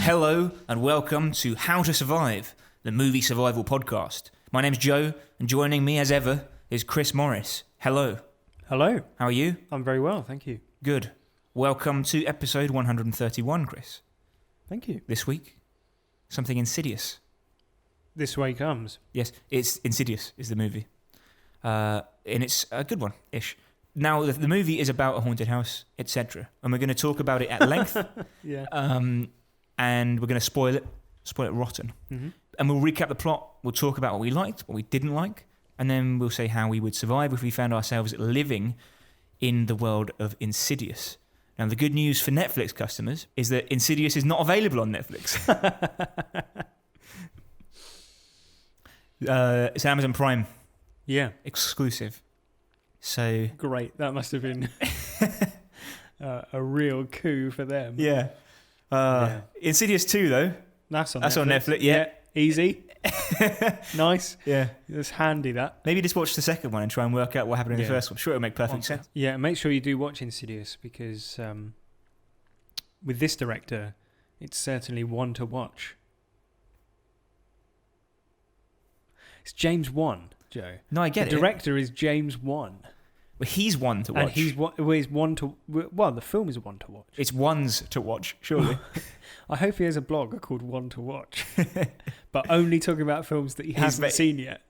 Hello and welcome to How to Survive, the movie survival podcast. My name's Joe, and joining me as ever is Chris Morris. Hello. Hello. How are you? I'm very well, thank you. Good. Welcome to episode 131, Chris. Thank you. This week, something Insidious. This way comes. Yes, it's Insidious is the movie. And it's a good one-ish. Now, the movie is about a haunted house, etc. And we're going to talk about it at length. Yeah. And we're going to spoil it rotten. Mm-hmm. And we'll recap the plot. We'll talk about what we liked, what we didn't like. And then we'll say how we would survive if we found ourselves living in the world of Insidious. Now, the good news for Netflix customers is that Insidious is not available on Netflix. It's Amazon Prime. Yeah. Exclusive. So Great. That must have been a real coup for them. yeah. Insidious 2, though. That's on Netflix. Yeah. Easy. Nice. Yeah. It's handy, that. Maybe just watch the second one and try and work out what happened in the first one. Sure, it'll make perfect sense. Yeah, make sure you do watch Insidious because with this director, it's certainly one to watch. It's James Wan, Joe. No, I get it. The director is James Wan. Well, he's one to watch. And he's one to... Well, the film is one to watch. It's ones to watch, surely. I hope he has a blog called One to Watch, but only talking about films that he hasn't seen yet.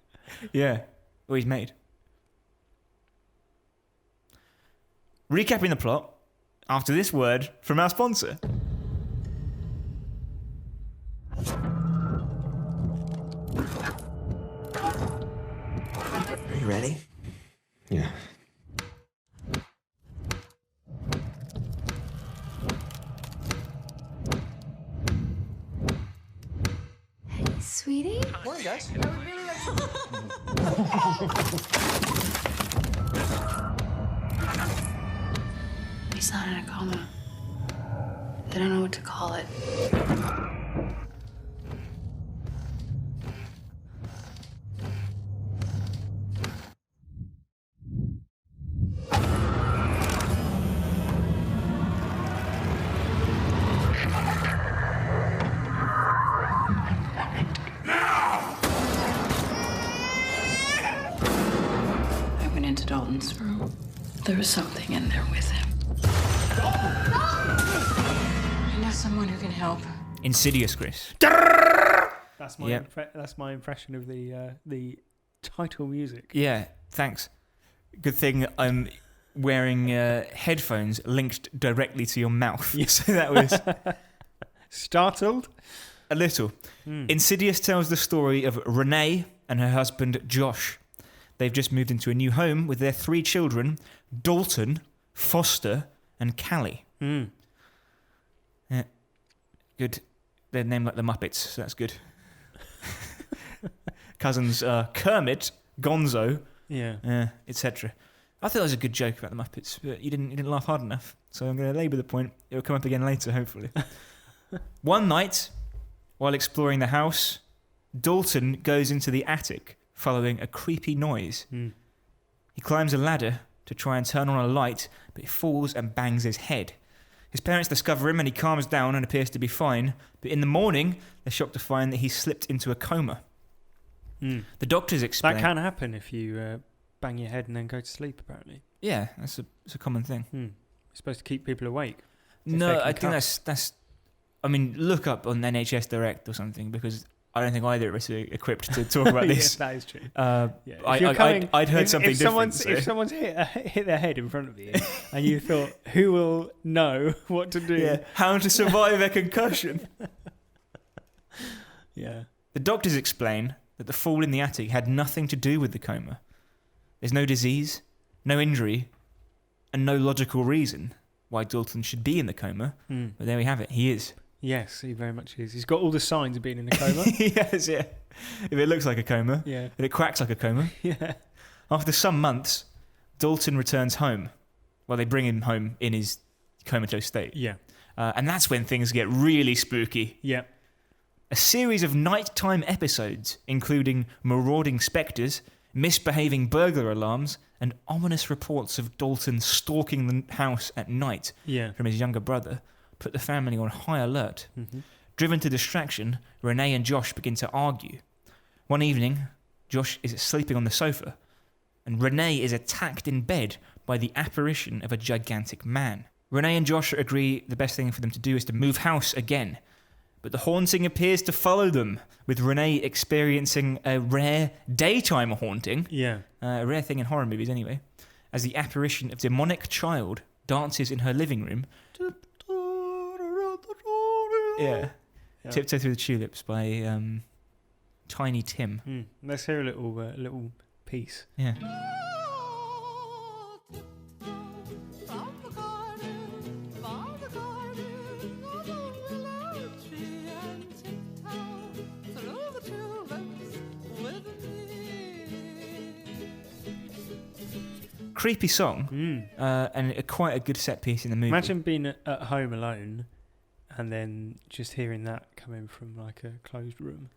Yeah, well, he's made. Recapping the plot after this word from our sponsor. Are you ready? Yeah. Sweetie? Morning, guys. He's not in a coma. They don't know what to call it. Dalton's room. There was something in there with him. I know someone who can help. Insidious, Chris. That's my Yeah. That's my impression of the title music. Yeah, thanks. Good thing I'm wearing headphones linked directly to your mouth. Yeah. So that was Startled? a little. Insidious tells the story of Renee and her husband Josh. They've just moved into a new home with their 3 children, Dalton, Foster, and Callie. Mm. Yeah. Good. They're named like the Muppets, so that's good. Cousins Kermit, Gonzo, Yeah. etc. I thought it was a good joke about the Muppets, but you didn't laugh hard enough. So I'm going to labour the point. It'll come up again later, hopefully. One night, while exploring the house, Dalton goes into the attic following a creepy noise. Mm. He climbs a ladder to try and turn on a light, but he falls and bangs his head. His parents discover him and he calms down and appears to be fine, but in the morning, they're shocked to find that he's slipped into a coma. Mm. The doctors explain... That can happen if you bang your head and then go to sleep, apparently. Yeah, it's a common thing. You're supposed to keep people awake. No, I think that's... I mean, look up on NHS Direct or something, because I don't think either of us are equipped to talk about this. Yes, that is true. I'd heard something different. If someone's hit their head in front of you and you thought, who will know what to do? Yeah, how to survive a concussion. Yeah. The doctors explain that the fall in the attic had nothing to do with the coma. There's no disease, no injury, and no logical reason why Dalton should be in the coma. But there we have it. He is. Yes, he very much is. He's got all the signs of being in a coma. Yes, yeah. If it looks like a coma, Yeah. and it quacks like a coma. Yeah. After some months, Dalton returns home. Well, they bring him home in his comatose state. Yeah. And that's when things get really spooky. Yeah. A series of nighttime episodes, including marauding spectres, misbehaving burglar alarms, and ominous reports of Dalton stalking the house at night Yeah. from his younger brother, put the family on high alert. Mm-hmm. Driven to distraction, Renee and Josh begin to argue. One evening, Josh is sleeping on the sofa, and Renee is attacked in bed by the apparition of a gigantic man. Renee and Josh agree the best thing for them to do is to move house again, but the haunting appears to follow them, with Renee experiencing a rare daytime haunting, a rare thing in horror movies anyway, as the apparition of demonic child dances in her living room. Tiptoe Through the Tulips by Tiny Tim. Let's hear a little piece. Yeah. Creepy song, and quite a good set piece in the movie. Imagine being at home alone and then just hearing that coming from like a closed room.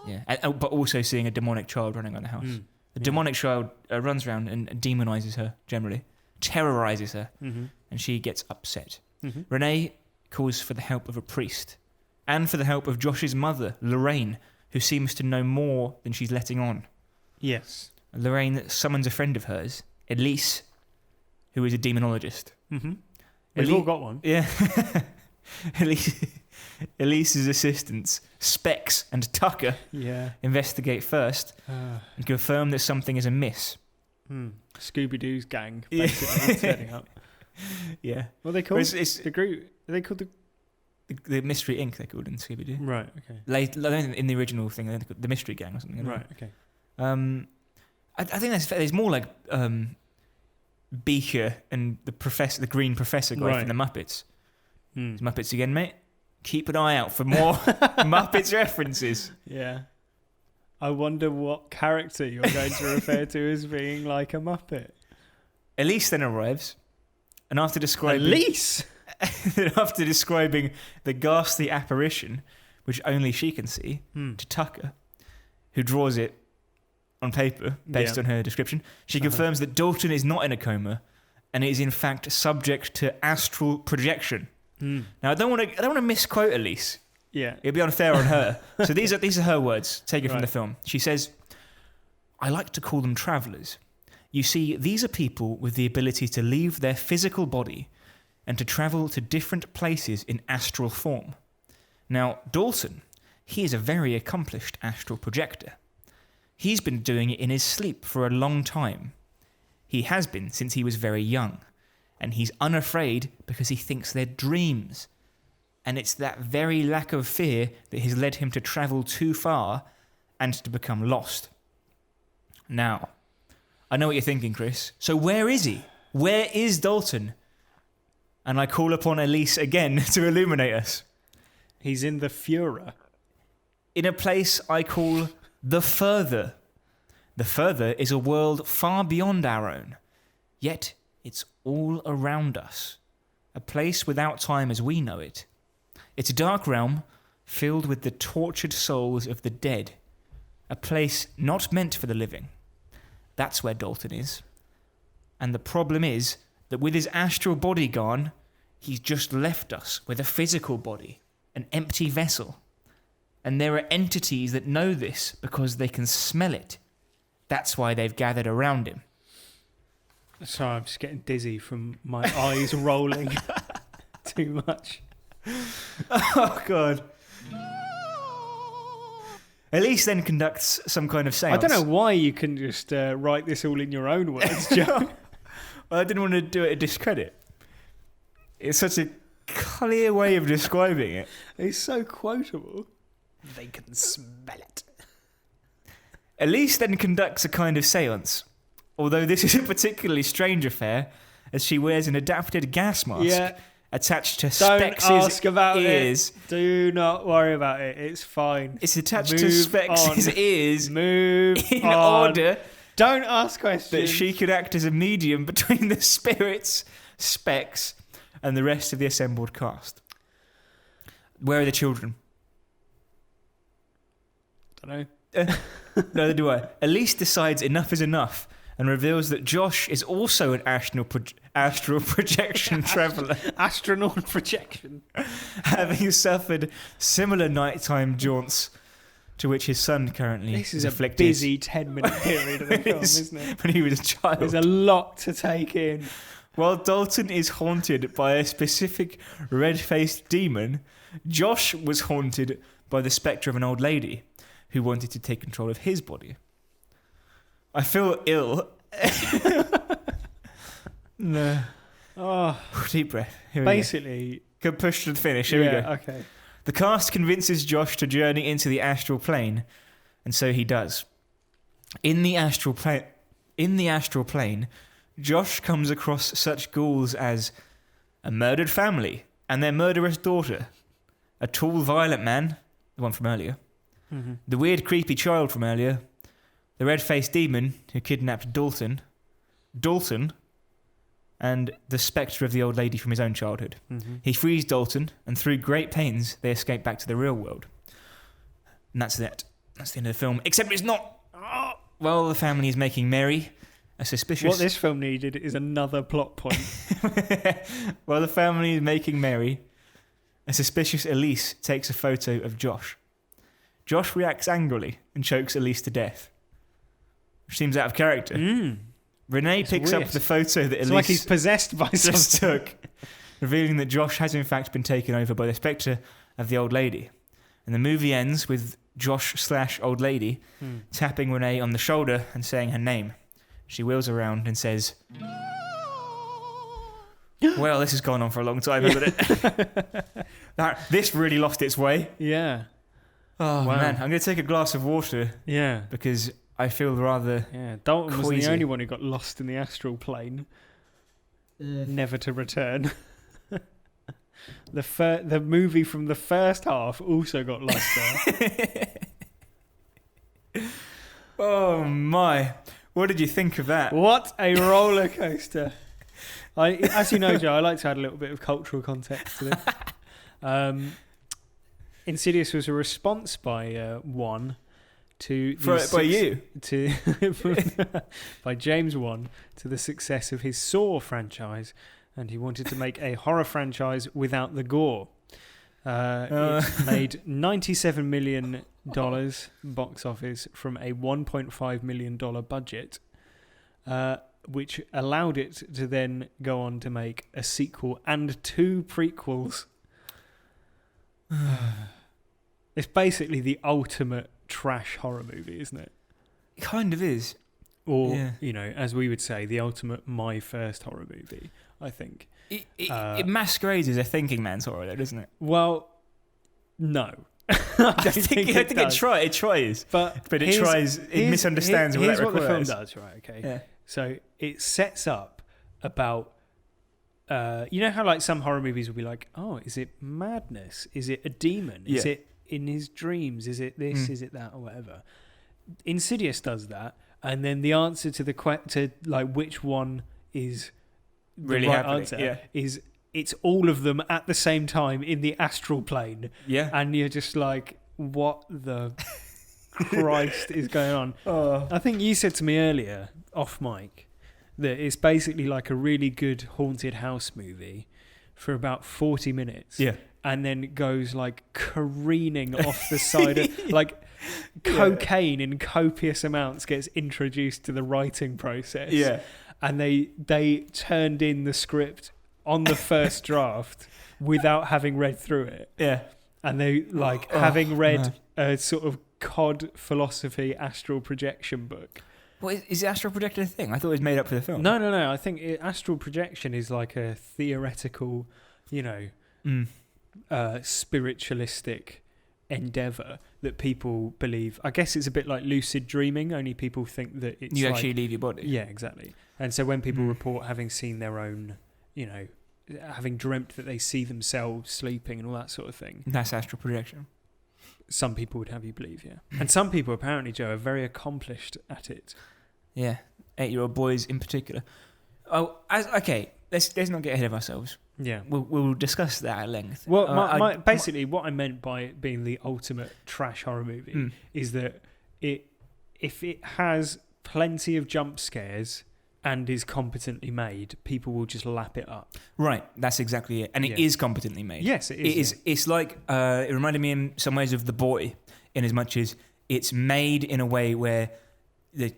Yeah, but also seeing a demonic child running around the house. The demonic child runs around and demonizes her, generally, terrorizes her, and she gets upset. Renee calls for the help of a priest and for the help of Josh's mother, Lorraine, who seems to know more than she's letting on. Yes. Lorraine summons a friend of hers, Elise, who is a demonologist. We've all got one. Yeah. Elise's assistants, Specs and Tucker, investigate first and confirm that something is amiss. Scooby-Doo's gang, basically, turning up. Yeah. What are they called? The group. Are they called the Mystery Inc. They're called in Scooby-Doo. Right. Okay. In the original thing, they're called the Mystery Gang or something. Right. Okay. I think there's more like Beaker and the green professor guy from the Muppets. It's Muppets again, mate. Keep an eye out for more Muppets references. Yeah. I wonder what character you're going to refer to as being like a Muppet. Elise then arrives, and after describing the ghastly apparition, which only she can see, to Tucker, who draws it on paper based on her description, she confirms that Dalton is not in a coma and is in fact subject to astral projection. Now I don't want to misquote Elise. Yeah, it'd be unfair on her. So these are her words taken from the film. She says, "I like to call them travelers. You see, these are people with the ability to leave their physical body and to travel to different places in astral form. Now Dalton, he is a very accomplished astral projector. He's been doing it in his sleep for a long time. He has been since he was very young. And he's unafraid because he thinks they're dreams. And it's that very lack of fear that has led him to travel too far and to become lost. Now, I know what you're thinking, Chris. So where is he? Where is Dalton?" And I call upon Elise again to illuminate us. He's in the Fura. In a place I call the Further. The Further is a world far beyond our own. Yet it's all around us. A place without time as we know it. It's a dark realm filled with the tortured souls of the dead. A place not meant for the living. That's where Dalton is. And the problem is that with his astral body gone, he's just left us with a physical body, an empty vessel. And there are entities that know this because they can smell it. That's why they've gathered around him. Sorry, I'm just getting dizzy from my eyes rolling too much. Oh, God. Elise then conducts some kind of seance. I don't know why you can just write this all in your own words, Joe. I didn't want to do it a discredit. It's such a clear way of describing it. It's so quotable. They can smell it. Elise then conducts a kind of seance, although this is a particularly strange affair, as she wears an adapted gas mask attached to Specs' ears. Do not worry about it. It's fine. It's attached to Specs' ears in order don't ask questions. That she could act as a medium between the spirits, Specs, and the rest of the assembled cast. Where are the children? Don't know. Neither do I. Elise decides enough is enough and reveals that Josh is also an astral projection traveller. Astronaut projection. Having suffered similar nighttime jaunts to which his son currently This is is a afflicted. busy 10-minute period of the film, isn't it? When he was a child. There's a lot to take in. While Dalton is haunted by a specific red-faced demon, Josh was haunted by the spectre of an old lady who wanted to take control of his body. I feel ill. No. Oh, Deep breath. Here we go. basically, Can push to the finish. Here we go. okay. The cast convinces Josh to journey into the astral plane, and so he does. In the astral plane, Josh comes across such ghouls as a murdered family and their murderous daughter, a tall, violent man, the one from earlier, the weird, creepy child from earlier, the red-faced demon who kidnapped Dalton, and the spectre of the old lady from his own childhood. He frees Dalton, and through great pains, they escape back to the real world. And that's it. That's the end of the film. Except it's not. Oh. Well, the family is making merry. A suspicious... What this film needed is another plot point. While the family is making merry, a suspicious Elise takes a photo of Josh. Josh reacts angrily and chokes Elise to death, which seems out of character. Renee picks up the photo that It's Elise like he's possessed by just something. took, revealing that Josh has in fact been taken over by the spectre of the old lady. And the movie ends with Josh/old lady tapping Renee on the shoulder and saying her name. She wheels around and says, well, this has gone on for a long time, hasn't it? This really lost its way. Yeah. Oh, Wow. man. I'm going to take a glass of water Yeah. because I feel rather... Yeah. Dalton was queasy. the only one who got lost in the astral plane, never to return. The movie from the first half also got lost there. Oh, my. What did you think of that? What a roller coaster! As you know, Joe, I like to add a little bit of cultural context to this. Insidious was a response by Wan to By you? to by James Wan to the success of his Saw franchise, and he wanted to make a horror franchise without the gore. It made $97 million box office from a $1.5 million budget, which allowed it to then go on to make a sequel and 2 prequels. It's basically the ultimate trash horror movie, isn't it? It kind of is. Or, Yeah. you know, as we would say, the ultimate my first horror movie, I think. It masquerades as a thinking man's horror, though, doesn't it? Well, no. I think it tries. But It misunderstands what here's that what the film requires. does, right? Okay. Yeah. So it sets up about, you know how like some horror movies will be like, oh, is it madness? Is it a demon? Is Yeah. it in his dreams? Is it this? Is it that? Or whatever. Insidious does that, and then the answer to to like which one is the Really right happening, answer yeah. is it's all of them at the same time in the astral plane, Yeah. and you're just like, what the Christ is going on? Oh. I think you said to me earlier, off mic, that it's basically like a really good haunted house movie for about 40 minutes. Yeah. And then it goes like careening off the side of like cocaine in copious amounts gets introduced to the writing process. Yeah. And they turned in the script on the first draft without having read through it. Yeah. And they having read a sort of COD philosophy astral projection book. Well, is astral projection a thing? I thought it was made up for the film. No. I think astral projection is like a theoretical, you know, spiritualistic endeavor that people believe. I guess it's a bit like lucid dreaming, only people think that it's You like, actually leave your body. Yeah, exactly. And so when people report having seen their own, you know, having dreamt that they see themselves sleeping and all that sort of thing, That's astral projection. some people would have you believe, yeah. And some people apparently, Joe, are very accomplished at it. Yeah. 8-year-old boys in particular. Oh, okay. Let's not get ahead of ourselves. Yeah. We'll discuss that at length. Well, basically, what I meant by it being the ultimate trash horror movie is that if it has plenty of jump scares and is competently made, people will just lap it up. Right, that's exactly it. And it is competently made. Yes, it is. It's like, it reminded me in some ways of The Boy, in as much as it's made in a way where the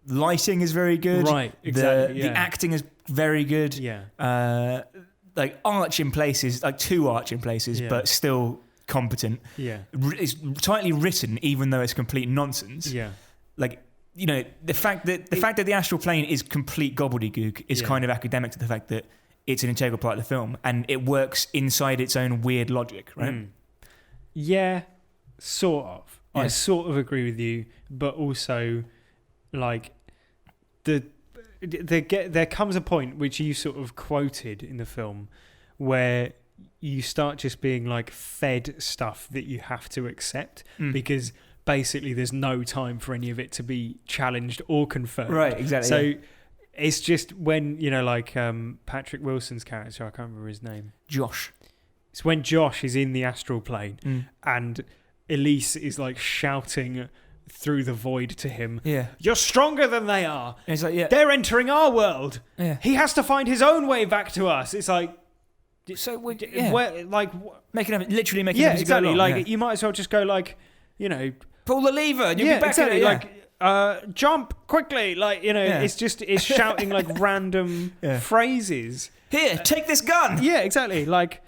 lighting is very good. Right, exactly. The acting is very good. Yeah. Like arch in places, like too arch in places, but still competent. Yeah. It's tightly written, even though it's complete nonsense. Yeah. Like, you know, the fact that the astral plane is complete gobbledygook is kind of academic to the fact that it's an integral part of the film and it works inside its own weird logic, right? Yeah, sort of. Yeah. I sort of agree with you, but also, like, there comes a point which you sort of quoted in the film where you start just being like fed stuff that you have to accept because basically there's no time for any of it to be challenged or confirmed. Right, exactly. So it's just when, you know, like Patrick Wilson's character, I can't remember his name. Josh. It's when Josh is in the astral plane and Elise is like shouting through the void to him. Yeah. You're stronger than they are. And it's like, They're entering our world. Yeah. He has to find his own way back to us. It's like, so making them literally making them exactly. go Like you might as well just go like, you know, pull the lever and you'll be back exactly. in it. Like jump quickly. Like, you know, it's shouting like random phrases. Here, take this gun. Yeah, exactly. Like,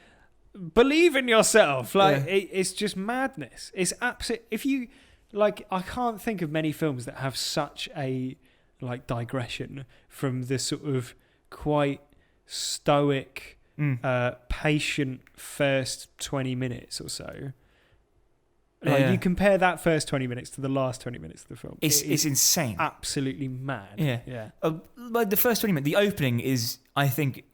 believe in yourself. Like it's just madness. It's absolute. If you like, I can't think of many films that have such a like digression from the sort of quite stoic. Patient first 20 minutes or so. Like you compare that first 20 minutes to the last 20 minutes of the film. It's insane. Absolutely mad. Yeah. Like the first 20 minutes, the opening is, I think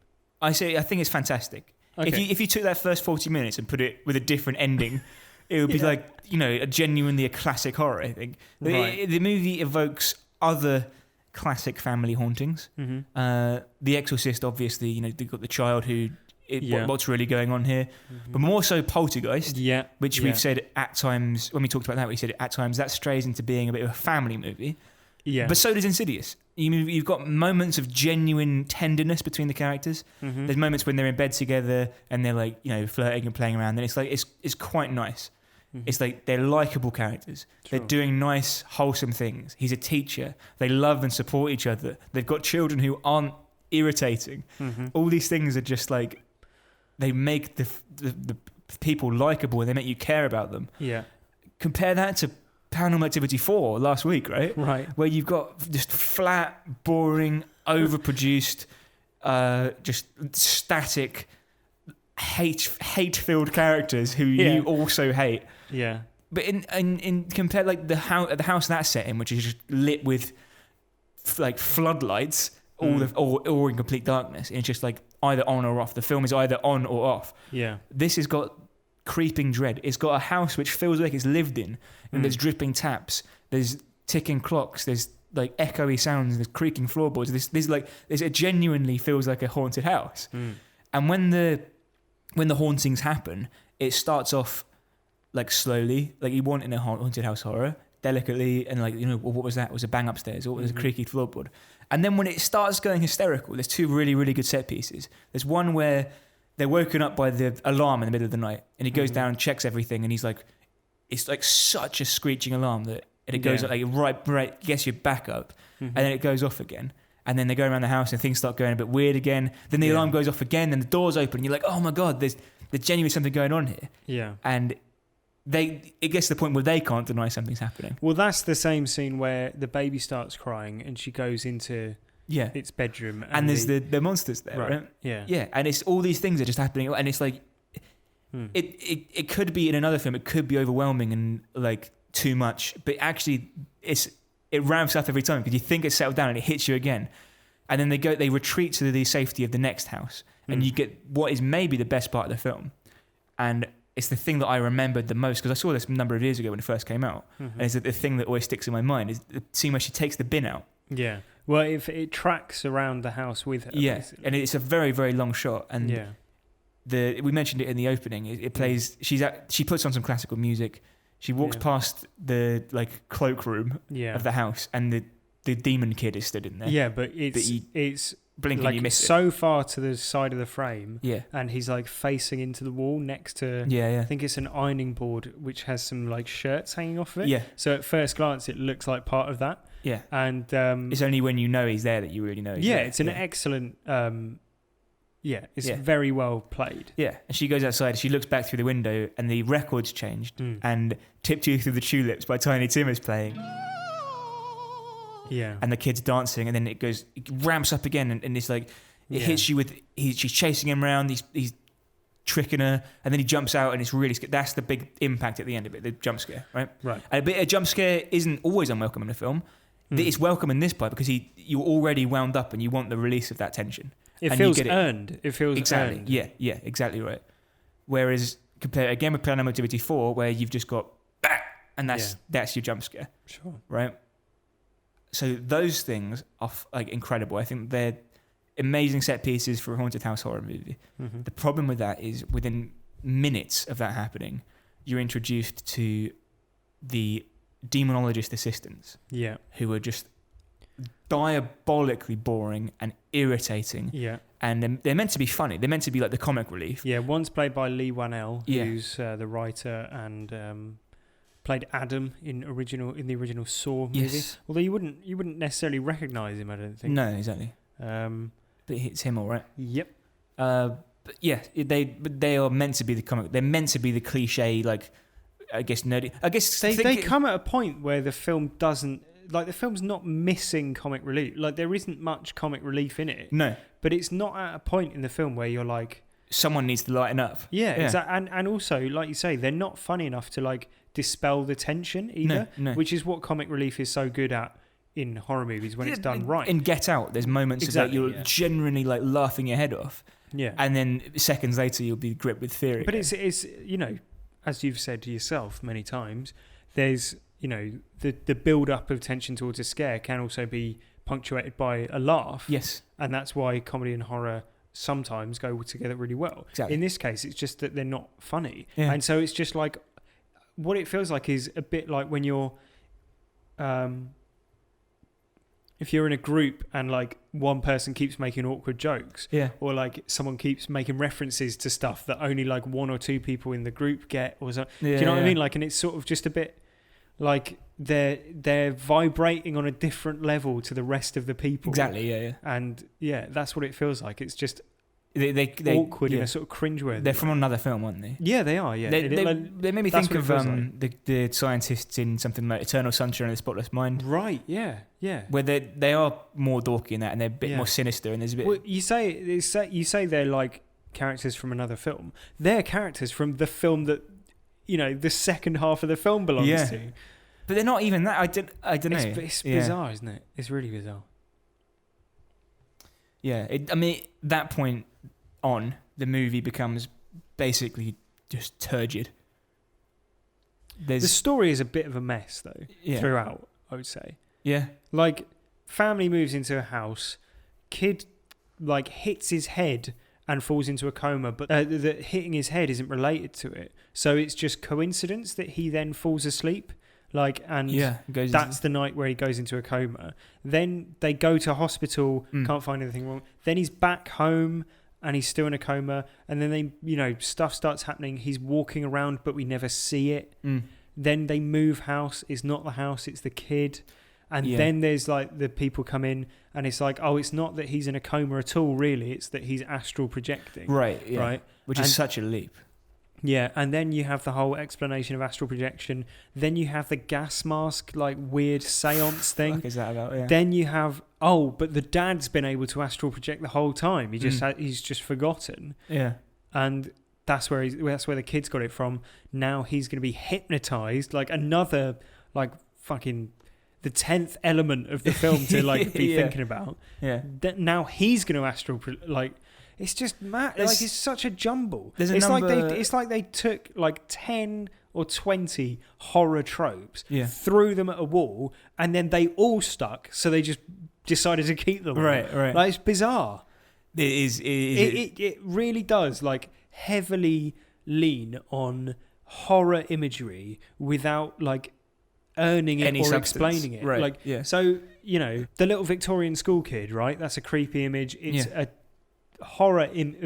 it's fantastic. Okay. If you took that first 40 minutes and put it with a different ending, it would be like, you know, genuinely a classic horror, I think. Right. The movie evokes other classic family hauntings. The Exorcist, obviously, you know, they've got the child who what's really going on here, but more so Poltergeist, which we've said at times when we talked about that, we said at times that strays into being a bit of a family movie. But so does Insidious. You've got moments of genuine tenderness between the characters. There's moments when they're in bed together and they're like, you know, flirting and playing around, and it's like it's quite nice. It's like they're likable characters. True. They're doing nice, wholesome things. He's a teacher. They love and support each other. They've got children who aren't irritating. All these things are just like, they make the people likable and they make you care about them. Yeah. Compare that to Paranormal Activity 4 last week, right? Right. Where you've got just flat, boring, overproduced, just static, hate-filled characters who you also hate. Yeah. But in compare like the house that's set in, which is just lit with like floodlights, or in complete darkness, and it's just like either on or off. The film is either on or off. Yeah. This has got creeping dread. It's got a house which feels like it's lived in, and there's dripping taps, there's ticking clocks, there's like echoey sounds, there's creaking floorboards. It genuinely feels like a haunted house. And when the hauntings happen, it starts off like slowly, like you want in a haunted house horror, delicately, and like, you know, what was that? It was a bang upstairs, or it was a creaky floorboard. And then when it starts going hysterical, there's two really, really good set pieces. There's one where they're woken up by the alarm in the middle of the night, and he goes down and checks everything, and he's like, it's like such a screeching alarm that it goes like right, gets your back up, and then it goes off again. And then they go around the house and things start going a bit weird again. Then the alarm goes off again, and the doors open, and you're like, oh my God, there's genuinely something going on here. Yeah. And it gets to the point where they can't deny something's happening. Well, that's the same scene where the baby starts crying and she goes into its bedroom. And there's the monsters there, right? Yeah. Yeah, and it's all these things are just happening. And it's like, it could be in another film, it could be overwhelming and like too much. But actually, it ramps up every time because you think it's settled down and it hits you again. And then they retreat to the safety of the next house. And you get what is maybe the best part of the film. And it's the thing that I remembered the most because I saw this a number of years ago when it first came out. And it's the thing that always sticks in my mind is the scene where she takes the bin out. Yeah. Well, if it tracks around the house with her. Yeah. Basically. And it's a very, very long shot. And we mentioned it in the opening. It plays. She puts on some classical music. She walks past the like cloakroom of the house, and the demon kid is stood in there. Yeah, but it's Blinking, like you miss so far to the side of the frame, it. Yeah. and he's like facing into the wall next to. Yeah, I think it's an ironing board which has some like shirts hanging off of it. Yeah. So at first glance, it looks like part of that. Yeah. And it's only when you know he's there that you really know he's there. It's an excellent. It's Yeah. very well played. Yeah, and she goes outside, she looks back through the window, and the record's changed, and Tiptoe Through the Tulips by Tiny Tim is playing. Yeah. And the kid's dancing, and then it ramps up again, and it's like, it hits you with, she's chasing him around, he's tricking her, and then he jumps out, and it's really, that's the big impact at the end of it, the jump scare, right? Right. And a jump scare isn't always unwelcome in a film. It's welcome in this part, because you're already wound up, and you want the release of that tension. It and feels earned. It feels exactly. earned. Yeah, exactly right. Whereas compared again with Paranormal Activity 4, where you've just got bang, and that's your jump scare. Sure. Right. So those things are like incredible. I think they're amazing set pieces for a haunted house horror movie. Mm-hmm. The problem with that is within minutes of that happening, you're introduced to the demonologist assistants. Yeah. Who are just diabolically boring and irritating. Yeah. And they're meant to be funny. They're meant to be like the comic relief. Yeah, one's played by Lee Wanell, who's the writer and played Adam in the original Saw movie. Yes. Although you wouldn't necessarily recognise him, I don't think. No, exactly. But it's him, all right. Yep. But yeah, they are meant to be the comic. They're meant to be the cliche, like, I guess nerdy. I guess they come at a point where the film doesn't. Like, the film's not missing comic relief. Like, there isn't much comic relief in it. No. But it's not at a point in the film where you're like... Someone needs to lighten up. Yeah. Exactly. And also, like you say, they're not funny enough to, like, dispel the tension either. No. Which is what comic relief is so good at in horror movies when it's done right. In Get Out, there's moments that you're genuinely, like, laughing your head off. Yeah. And then seconds later, you'll be gripped with fear again. But it's you know, as you've said to yourself many times, there's... You know, the build-up of tension towards a scare can also be punctuated by a laugh. Yes. And that's why comedy and horror sometimes go together really well. Exactly. In this case, it's just that they're not funny. Yeah. And so it's just like... What it feels like is a bit like when you're... if you're in a group and, like, one person keeps making awkward jokes. Yeah. Or, like, someone keeps making references to stuff that only, like, one or two people in the group get. Or something. Yeah, do you know what I mean? Like, and it's sort of just a bit... Like they're vibrating on a different level to the rest of the people. Exactly, yeah. And that's what it feels like. It's just they awkward in a sort of cringeworthy. They're from another film, aren't they? Yeah, they are. Yeah, they made me think of the scientists in something like Eternal Sunshine of the Spotless Mind. Right. Yeah. Where they are more dorky in that, and they're a bit more sinister, and there's a bit. Well, you say they're like characters from another film. They're characters from the film that, you know, the second half of the film belongs to. But they're not even that. I don't know. It's bizarre, isn't it? It's really bizarre. Yeah. I mean, that point on, the movie becomes basically just turgid. The story is a bit of a mess, though, throughout, I would say. Yeah. Like, family moves into a house, kid, like, hits his head and falls into a coma, but that hitting his head isn't related to it. So it's just coincidence that he then falls asleep. Like, and that's the night where he goes into a coma. Then they go to hospital, can't find anything wrong. Then he's back home and he's still in a coma. And then stuff starts happening. He's walking around, but we never see it. Then they move house. It's not the house, it's the kid. And then there's like the people come in and it's like, oh, it's not that he's in a coma at all, really. It's that he's astral projecting. Right, yeah. Right. Which is such a leap. Yeah, and then you have the whole explanation of astral projection. Then you have the gas mask, like, weird seance thing. What is that about? Yeah. Then you have, but the dad's been able to astral project the whole time. He's just forgotten. Yeah. And that's where the kid's got it from. Now he's going to be hypnotized, like another, like, fucking the 10th element of the film to, like, be thinking about. Yeah. Now he's going to astral, like... It's just mad. Like, it's such a jumble. It's like they took like 10 or 20 horror tropes, threw them at a wall, and then they all stuck. So they just decided to keep them. Right. Like, it's bizarre. It is. It really does, like, heavily lean on horror imagery without, like, earning it Any or substance. explaining it. Right, Like, yeah. so, you know, the little Victorian school kid, right? That's a creepy image. It's a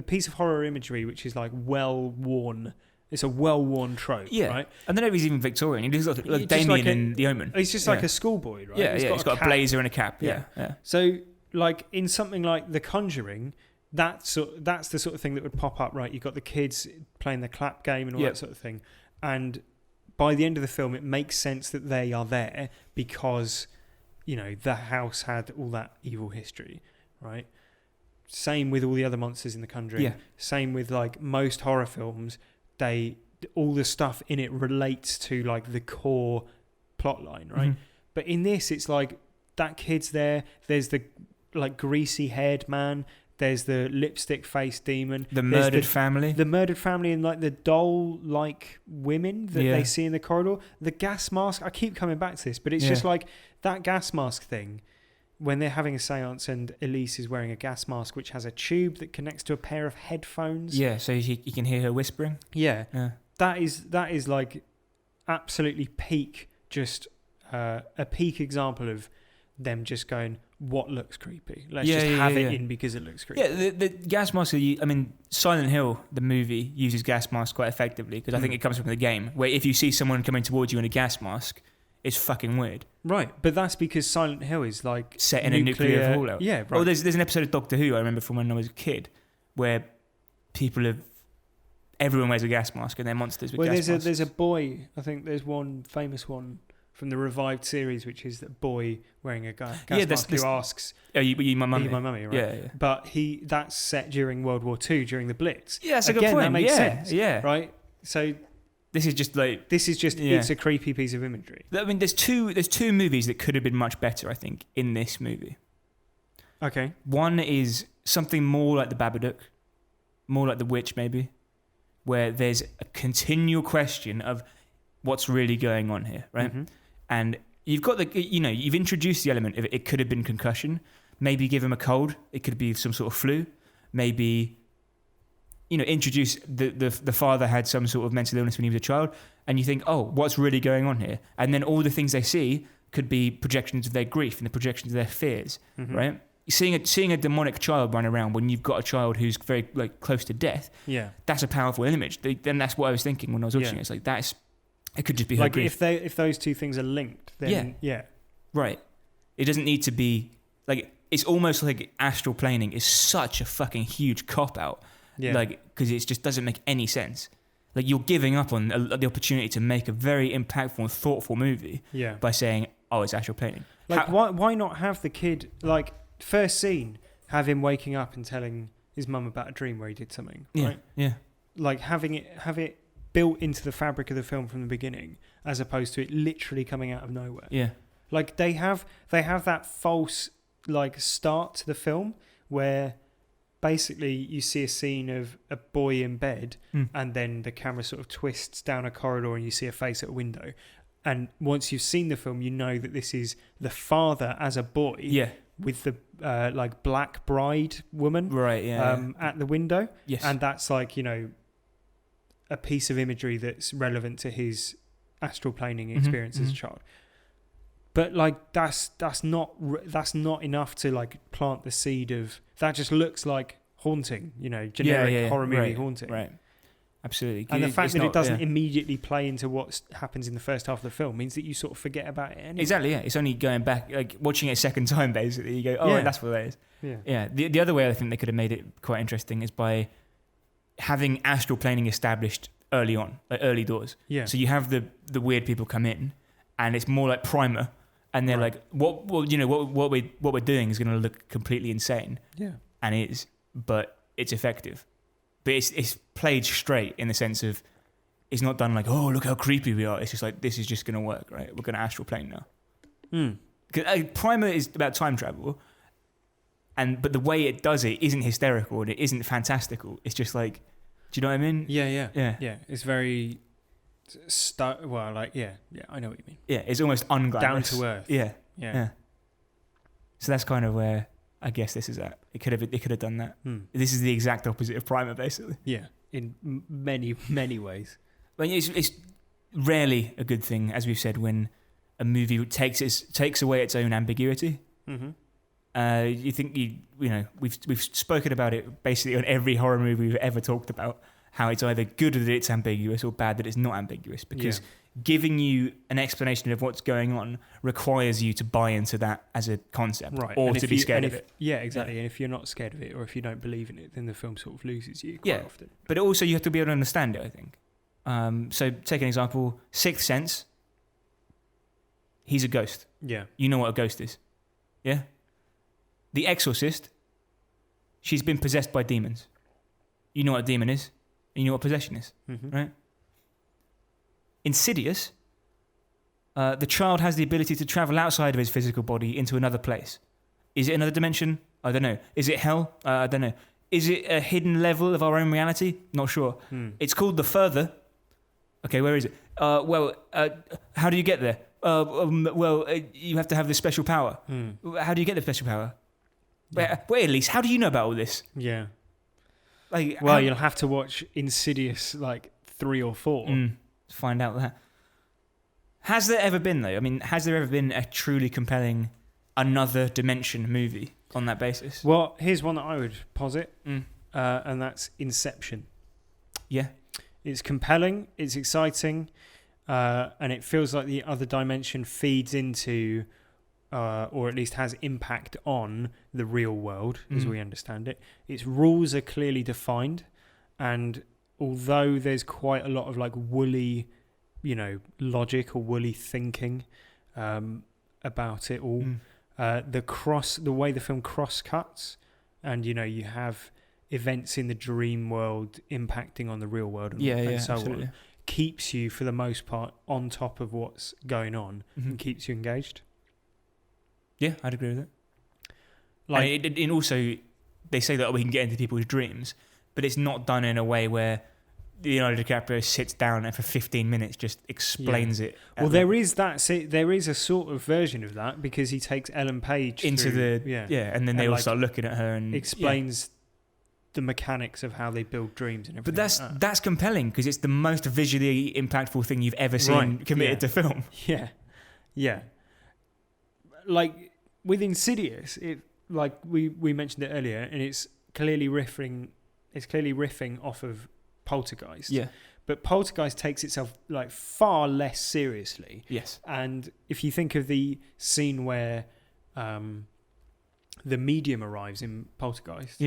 piece of horror imagery which is like well-worn. It's a well-worn trope, right? I don't know if he's even Victorian. He looks like Just Damien like in The Omen. He's just like a schoolboy, right? He's got a blazer and a cap. Yeah. Yeah. So, like in something like The Conjuring, that's the sort of thing that would pop up, right? You've got the kids playing the clap game and all that sort of thing. And by the end of the film, it makes sense that they are there because, you know, the house had all that evil history, right? Same with all the other monsters in The Conjuring. Yeah. Same with like most horror films. All the stuff in it relates to like the core plot line, right? Mm-hmm. But in this, it's like that kid's there. There's the like greasy haired man. There's the lipstick faced demon. The murdered family. The murdered family and like the doll like women that they see in the corridor. The gas mask. I keep coming back to this, but it's just like that gas mask thing. When they're having a seance and Elise is wearing a gas mask which has a tube that connects to a pair of headphones. Yeah, so you can hear her whispering. Yeah. Yeah. That is like absolutely peak, just a peak example of them just going, what looks creepy? Let's just have it in because it looks creepy. Yeah, the gas mask, Silent Hill, the movie, uses gas masks quite effectively because I think it comes from the game, where if you see someone coming towards you in a gas mask, it's fucking weird. Right, but that's because Silent Hill is like set in a nuclear fallout. Yeah, right. Oh, there's an episode of Doctor Who I remember from when I was a kid where everyone wears a gas mask and they're monsters with gas masks. There's a boy, I think there's one famous one from the revived series, which is that boy wearing a gas mask who asks, "Are you my mummy?" Are you my mummy, right? Yeah. But that's set during World War II, during the Blitz. Yeah, that's a good point. That makes sense. Yeah. Right? So this is just it's a creepy piece of imagery. I mean, there's two movies that could have been much better, I think, in this movie. Okay. One is something more like The Babadook, more like The Witch, maybe, where there's a continual question of what's really going on here, right? Mm-hmm. And you've got you've introduced the element of it could have been concussion. Maybe give him a cold. It could be some sort of flu. Maybe, introduce the father had some sort of mental illness when he was a child. And you think, oh, what's really going on here? And then all the things they see could be projections of their grief and the projections of their fears, right? Seeing a demonic child run around when you've got a child who's very close to death, that's a powerful image. Then that's what I was thinking when I was watching it. It's like it could just be her grief. If those two things are linked, then right. It doesn't need to be it's almost like astral planing is such a fucking huge cop out, because it just doesn't make any sense. You're giving up on the opportunity to make a very impactful and thoughtful movie by saying, oh, it's astral planing. Why not have the kid first scene have him waking up and telling his mum about a dream where he did something, right? Have it built into the fabric of the film from the beginning, as opposed to it literally coming out of nowhere. They have that false start to the film where basically you see a scene of a boy in bed and then the camera sort of twists down a corridor and you see a face at a window, and once you've seen the film you know that this is the father as a boy with the black bride woman at the window, and that's a piece of imagery that's relevant to his astral planing experience as a child. But that's not enough to plant the seed of that. Just looks like haunting, generic horror movie haunting. Right. Absolutely. And the fact that it doesn't immediately play into what happens in the first half of the film means that you sort of forget about it anyway. Exactly, yeah. It's only going back, watching it a second time, basically. You go, oh, that's what that is. Yeah. The other way I think they could have made it quite interesting is by having astral planing established early on, early doors. Yeah. So you have the weird people come in, and it's more like Primer, and they're what we're doing is going to look completely insane. Yeah. And it is, but it's effective. But it's played straight in the sense of it's not done oh, look how creepy we are. It's just this is just going to work, right? We're going to astral plane now. Because Primer is about time travel, but the way it does it isn't hysterical and it isn't fantastical. It's just do you know what I mean? Yeah. It's very I know what you mean. Yeah, it's almost unglamorous. Down to earth. Yeah. So that's kind of where I guess this is at. It could have done that. This is the exact opposite of Primer, basically. Yeah, in many, many ways. It's rarely a good thing, as we've said, when a movie takes away its own ambiguity. Mm-hmm. You think we've spoken about it basically on every horror movie we've ever talked about, how it's either good that it's ambiguous or bad that it's not ambiguous, because giving you an explanation of what's going on requires you to buy into that as a concept, right, or to be scared of it. Yeah, exactly. And if you're not scared of it, or if you don't believe in it, then the film sort of loses you quite often. But also you have to be able to understand it, I think. So take an example, Sixth Sense. He's a ghost. Yeah. You know what a ghost is. Yeah? The Exorcist, she's been possessed by demons. You know what a demon is, and you know what possession is, right? Insidious, the child has the ability to travel outside of his physical body into another place. Is it another dimension? I don't know. Is it hell? I don't know. Is it a hidden level of our own reality? Not sure. It's called The Further. Okay, where is it? How do you get there? You have to have this special power. How do you get the special power? Wait, at least, how do you know about all this? Yeah. Like, you'll have to watch Insidious 3 or 4 to find out that. Has there ever been, though? I mean, has there ever been a truly compelling another dimension movie on that basis? Well, here's one that I would posit, and that's Inception. Yeah. It's compelling, it's exciting, and it feels like the other dimension feeds into, or at least has impact on, the real world as we understand it. Its rules are clearly defined, and although there's quite a lot of woolly, logic or woolly thinking about it all, the way the film cross cuts, and you have events in the dream world impacting on the real world and so absolutely. on, keeps you for the most part on top of what's going on and keeps you engaged. Yeah, I'd agree with it. And also, they say that we can get into people's dreams, but it's not done in a way where Leonardo DiCaprio sits down and for 15 minutes just explains it. Well, there is a sort of version of that, because he takes Ellen Page into through, and then they all start looking at her and explains the mechanics of how they build dreams and everything. But that's compelling, because it's the most visually impactful thing you've ever seen committed to film. Yeah. With Insidious, it we mentioned it earlier, and it's clearly riffing off of Poltergeist. Yeah. But Poltergeist takes itself far less seriously. Yes. And if you think of the scene where the medium arrives in Poltergeist,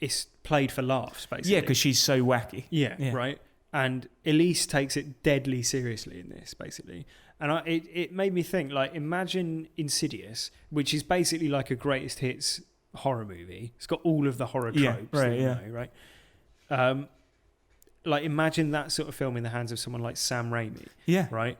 it's played for laughs, basically. Yeah, because she's so wacky. Yeah, right. And Elise takes it deadly seriously in this, basically. And it made me think, imagine Insidious, which is basically like a greatest hits horror movie. It's got all of the horror tropes. Right. Imagine that sort of film in the hands of someone like Sam Raimi. Yeah. Right?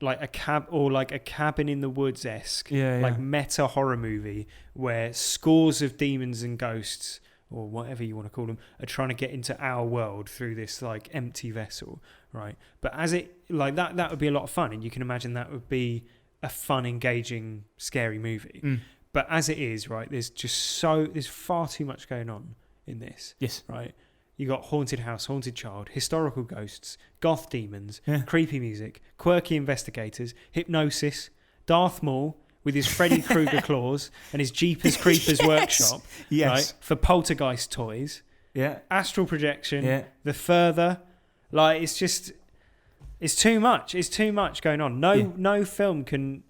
A cabin in the woods-esque, meta horror movie where scores of demons and ghosts, or whatever you want to call them, are trying to get into our world through this empty vessel, right? But as it that would be a lot of fun, and you can imagine that would be a fun, engaging, scary movie. But as it is, right, there's far too much going on in this. Yes. Right? You got haunted house, haunted child, historical ghosts, goth demons, creepy music, quirky investigators, hypnosis, Darth Maul with his Freddy Krueger claws and his Jeepers Creepers workshop, right, for poltergeist toys, astral projection, the Further, it's too much. It's too much going on. No film can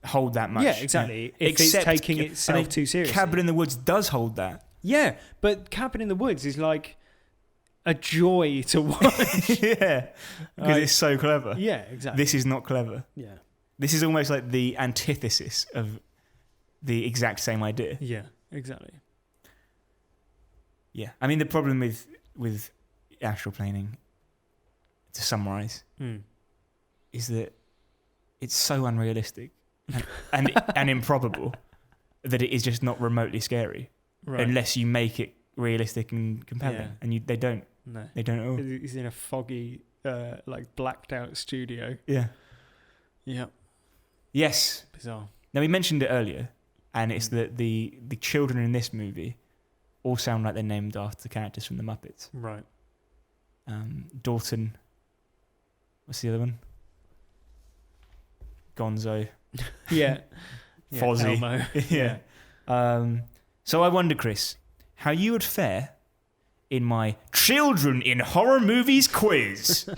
hold that much. Yeah, exactly. If it's taking itself too seriously. Cabin in the Woods does hold that. Yeah, but Cabin in the Woods is a joy to watch. Because it's so clever. Yeah, exactly. This is not clever. Yeah. This is almost like the antithesis of the exact same idea. Yeah, exactly. Yeah. I mean, the problem with astral planing, to summarise, is that it's so unrealistic and improbable that it is just not remotely scary, unless you make it realistic and compelling. And they don't. No. They don't at all. He's in a foggy, blacked out studio. Yeah. Yeah. Yes. Bizarre. Now, we mentioned it earlier, and it's that the children in this movie all sound like they're named after the characters from the Muppets. Right. Dalton. What's the other one? Gonzo. Yeah. Fozzie. Elmo. Yeah. So I wonder, Chris, how you would fare in my Children in Horror Movies quiz.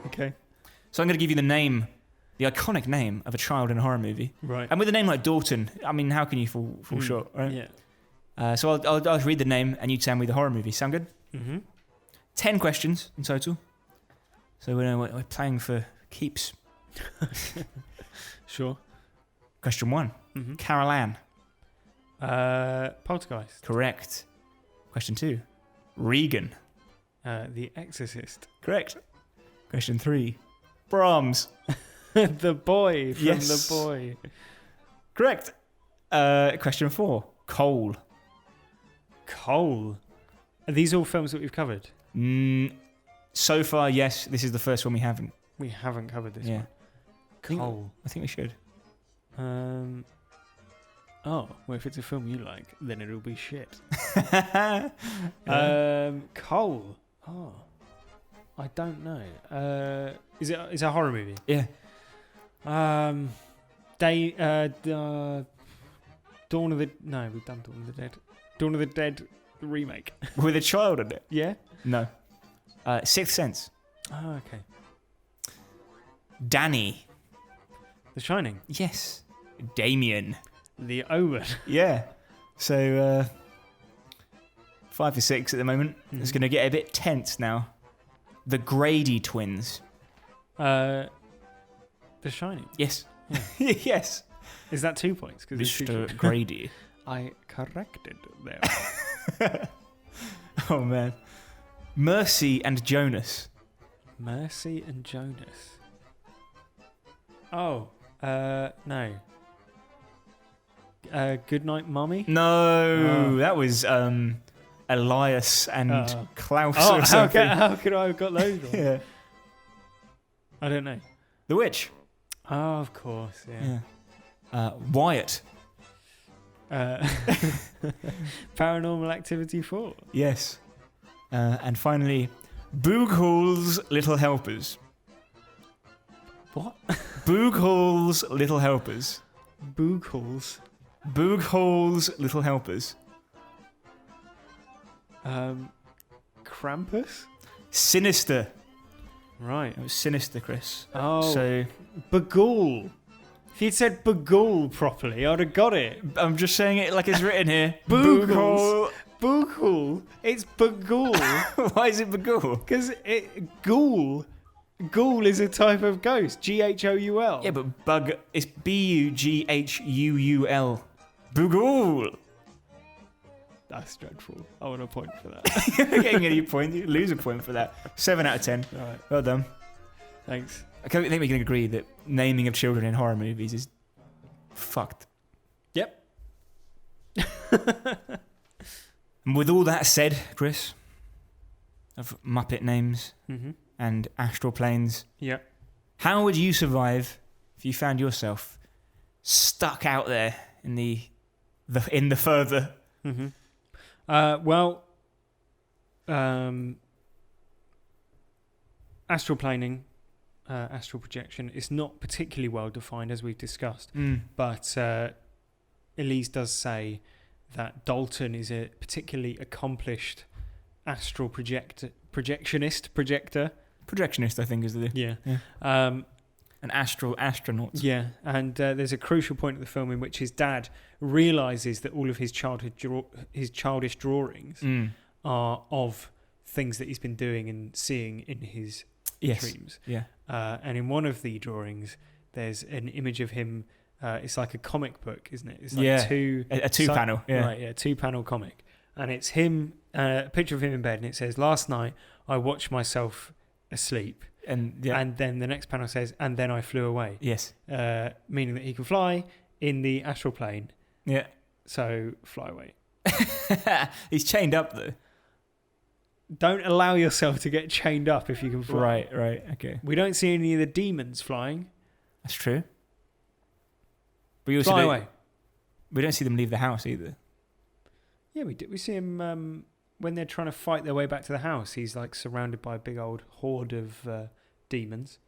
Okay. So I'm going to give you the iconic name of a child in a horror movie. Right. And with a name like Dalton, I mean, how can you fall short, right? Yeah. So I'll read the name and you tell me the horror movie. Sound good? Mm-hmm. 10 questions in total. So we're playing for keeps. Sure. Question 1. Mm-hmm. Carol Ann. Poltergeist. Correct. Question 2. Regan. The Exorcist. Correct. Question 3. Brahms. The boy from Yes. The Boy. Correct. Question 4. Cole. Cole. Are these all films that we've covered? So far, yes. This is the first one we haven't. We haven't covered this Yeah. one. think- Cole. I think we should. Oh, well, if it's a film you like, then it'll be shit. Yeah. Cole. Oh, I don't know. Is it a horror movie? Yeah. Dawn of the... No, we've done Dawn of the Dead. Dawn of the Dead remake. With a child in it? Yeah? No. Sixth Sense. Oh, okay. Danny. The Shining. Yes. Damien. The Omen. Yeah. So 5 for 6 at the moment. It's Mhm. going to get a bit tense now. The Grady twins. The Shining. Yes. Yeah. Yes. Is that 2 points? 'Cause it's Mr. Grady. I corrected there. Oh, man. Mercy and Jonas. Mercy and Jonas. Oh, no. Goodnight, Mummy? No, Oh. that was Elias and Klaus Oh, or how something. could I have got those wrong? Yeah. I don't know. The Witch. Oh, of course, yeah. Wyatt. Paranormal Activity 4. Yes. And finally, Booghall's Little Helpers. What? Booghall's Little Helpers. Booghalls. Booghall's Little Helpers. Krampus? Sinister. Right. It was Sinister, Chris. Oh, So Bagul. If you'd said Bagul properly, I'd have got it. I'm just saying it like it's written here. Booghall. Booghall. It's Bagul. Why is it Bagul? Because ghoul. Ghoul is a type of ghost. Ghoul. Yeah, but bug. It's Bughuul. Booghall. That's dreadful. I want a point for that. You're not getting any point. You lose a point for that. 7 out of 10. All right. Well done. Thanks. I think we can agree that naming of children in horror movies is fucked. Yep. And with all that said, Chris, of Muppet names Mm-hmm. and astral planes, Yeah. how would you survive if you found yourself stuck out there in the further? Mm-hmm. Astral planing, astral projection is not particularly well defined, as we've discussed. But Elise does say that Dalton is a particularly accomplished astral projector. Projectionist, I think, is the... Yeah. An astral astronaut. Yeah, and there's a crucial point of the film in which his dad realizes that all of his childish drawings are of things that he's been doing and seeing in his dreams. Yeah. And in one of the drawings, there's an image of him. It's like a comic book, isn't it? It's like a two panel. Yeah. Right, yeah, 2-panel comic. And it's him, a picture of him in bed, and it says, "Last night I watched myself asleep." And then the next panel says, "And then I flew away." Yes. Meaning that he can fly in the astral plane. Yeah. So fly away. He's chained up though. Don't allow yourself to get chained up if you can fly. Right. Okay. We don't see any of the demons flying. That's true. But we also Fly away. We don't see them leave the house either. Yeah, we do. We see him when they're trying to fight their way back to the house. He's like surrounded by a big old horde of demons.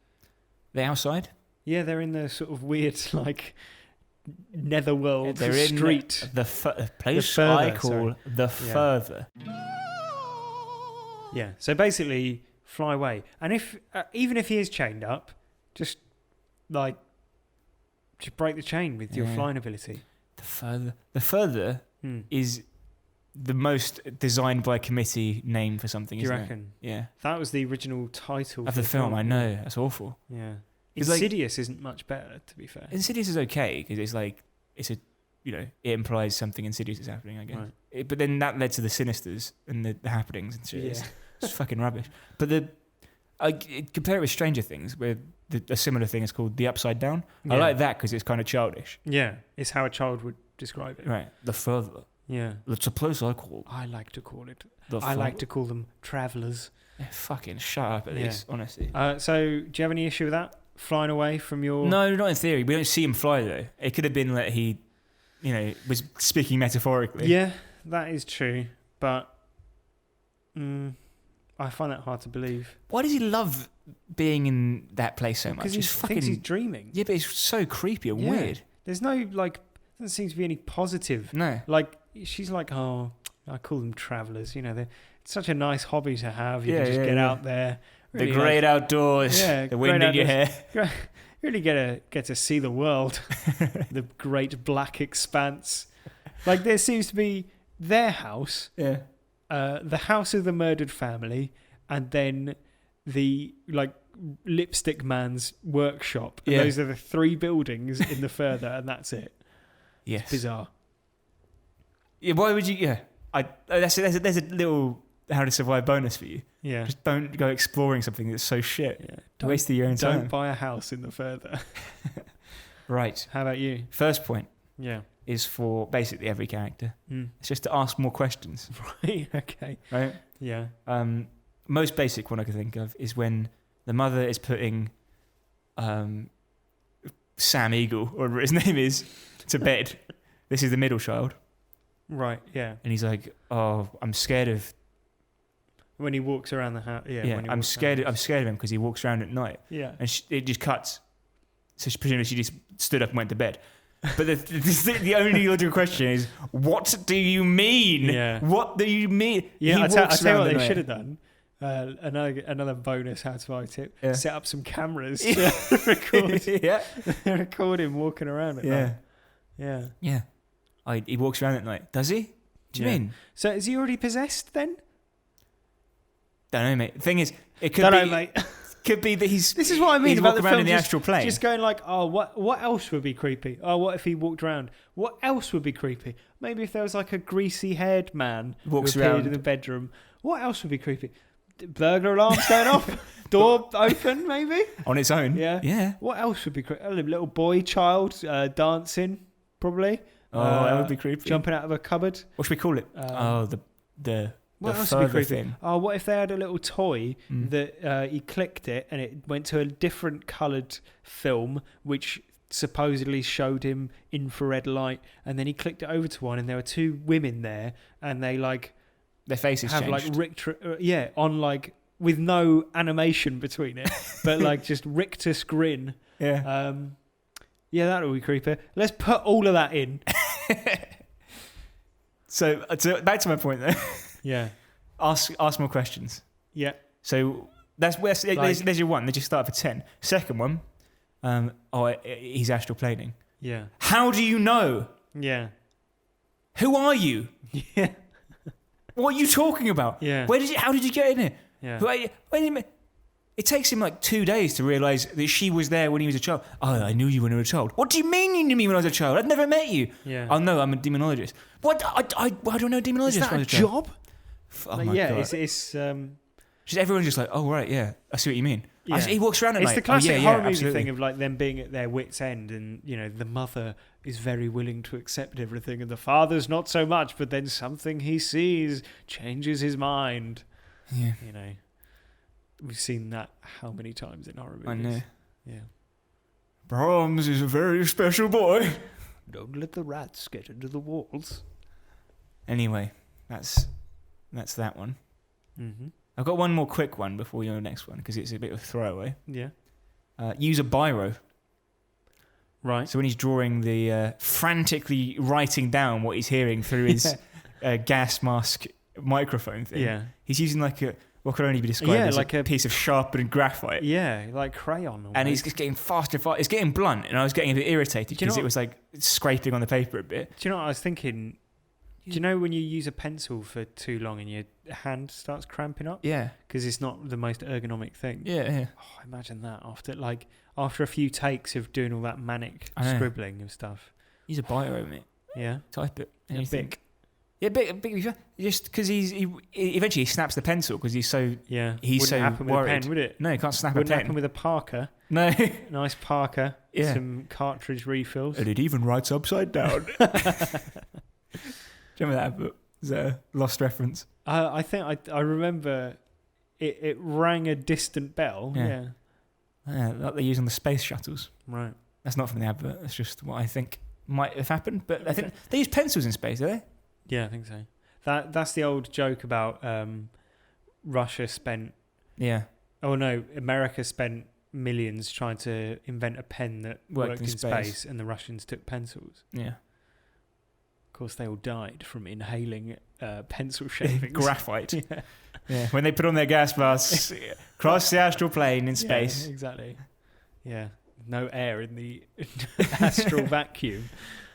They outside? Yeah, they're in the sort of weird, like, netherworld They're in street. the place The further, I call the further. Yeah, so basically, fly away. And if even if he is chained up, just break the chain with your flying ability. The further is the most designed by committee name for something, Do you isn't reckon? it? Yeah. That was the original title Of the film, I know. That's awful. Yeah. It's like- Insidious isn't much better, to be fair. Insidious is okay because it implies something insidious is happening, I guess. Right. But then that led to the Sinisters and the happenings and shit. Yeah. It's fucking rubbish. But compare it with Stranger Things, where a similar thing is called the Upside Down. I like that because it's kind of childish. Yeah, it's how a child would describe it. Right. The further. Yeah. It's a place I call. I like to call it. The I like to call them travellers. Yeah, fucking shut up at least, honestly. So, do you have any issue with that? Flying away from your... No, not in theory. We don't see him fly though. It could have been that he, was speaking metaphorically. Yeah, that is true. But I find that hard to believe. Why does he love being in that place so much? Because he thinks he's dreaming. Yeah, but it's so creepy and weird. There's no, doesn't seem to be any positive. No. She's like, oh, I call them travellers. It's such a nice hobby to have. You Yeah, can just get out there. Really the great outdoors. Yeah, the wind in your hair. Really get to see the world. The great black expanse. There seems to be their house. Yeah. The house of the murdered family, and then the lipstick man's workshop. And those are the three buildings in the further, and that's it. Yes. It's bizarre. Yeah. Why would you? Yeah. There's a little How to Survive bonus for you. Yeah. Just don't go exploring something that's so shit. Yeah. Don't waste your own time. Don't buy a house in the further. Right. How about you? First point. Yeah. Is for basically every character. It's just to ask more questions. Right. Okay. Right. Yeah. Most basic one I can think of is when the mother is putting Sam Eagle, or whatever his name is, to bed. This is the middle child. Right. Yeah. And he's like, "Oh, I'm scared of." When he walks around the house. Yeah. Yeah. I'm scared of him because he walks around at night. Yeah. And it just cuts. So presumably she just stood up and went to bed. But the only logical question is, what do you mean? Yeah. What do you mean? Yeah, I'll tell you what they should have done. Another bonus How to Survive tip. Yeah. Set up some cameras to record. Yeah. Record him walking around at night. Yeah. Yeah. He walks around at night. Does he? What do you mean? So is he already possessed then? Don't know, mate. The thing is, it could Don't be... know, mate. Could be that he's... This is what I mean he's about walking the around film. in the astral plane. Just going what else would be creepy? Oh, what if he walked around? What else would be creepy? Maybe if there was a greasy-haired man Walks who appeared around in the bedroom. What else would be creepy? Burglar alarms going off? Door open, maybe? On its own? Yeah. Yeah. What else would be creepy? A little boy, child, dancing, probably. Oh, that would be creepy. Jumping out of a cupboard. What should we call it? The What else further would be creepy? thing. Oh, what if they had a little toy that he clicked it and it went to a different coloured film, which supposedly showed him infrared light, and then he clicked it over to one, and there were two women there, and they their faces have changed. on with no animation between it, but just rictus grin. Yeah. Yeah, that would be creepy. Let's put all of that in. So back to my point though. Yeah. Ask more questions. Yeah. So there's your one. They just start for 10. Second one, he's astral planing. Yeah. How do you know? Yeah. Who are you? Yeah. What are you talking about? Yeah. How did you get in here? Yeah. Wait a minute. It takes him 2 days to realise that she was there when he was a child. Oh, I knew you when you were a child. What do you mean you knew me when I was a child? I'd never met you. Yeah. Oh no, I'm a demonologist. What? I don't know a demonologist. Is that when I a was child. job? Oh my God. It's Just everyone's just like, oh right, yeah, I see what you mean. Yeah. He walks around at it's night. the classic oh, yeah, horror yeah, movie absolutely. thing of them being at their wits' end, and the mother is very willing to accept everything, and the father's not so much, but then something he sees changes his mind. Yeah. We've seen that how many times in horror movies? I know. Yeah. Brahms is a very special boy. Don't let the rats get into the walls. Anyway, that's that one. Mm-hmm. I've got one more quick one before you know the next one because it's a bit of a throwaway. Yeah. Use a biro. Right. So when he's drawing frantically writing down what he's hearing through his gas mask microphone thing, he's using what could only be described as like a piece of sharpened graphite. Yeah, like crayon. Almost. And he's just getting faster and faster. It's getting blunt, and I was getting a bit irritated because it was like scraping on the paper a bit. Do you know what I was thinking? Do you know when you use a pencil for too long and your hand starts cramping up? Yeah. Because it's not the most ergonomic thing. Yeah. Oh, imagine that after a few takes of doing all that manic scribbling and stuff. Use a biro, mate. Yeah. Type it. Yeah, big. Yeah, big. Just because he eventually snaps the pencil because he's so Wouldn't happen worried. With a pen, would it? No, you can't snap Wouldn't a pen. happen with a Parker. No. Nice Parker. Yeah. Some cartridge refills. And it even writes upside down. Do you remember that book? Is that a lost reference? I think I remember it rang a distant bell. Yeah. Like they use on the space shuttles. Right. That's not from the advert. That's just what I think might have happened. But I think they use pencils in space, do they? Yeah, I think so. That's the old joke about Russia spent... Yeah. Oh, no. America spent millions trying to invent a pen that worked in space, and the Russians took pencils. Yeah. Of course, they all died from inhaling pencil shavings. Graphite. Yeah. When they put on their gas masks, cross the astral plane in space. Yeah, exactly. Yeah. No air in the astral vacuum.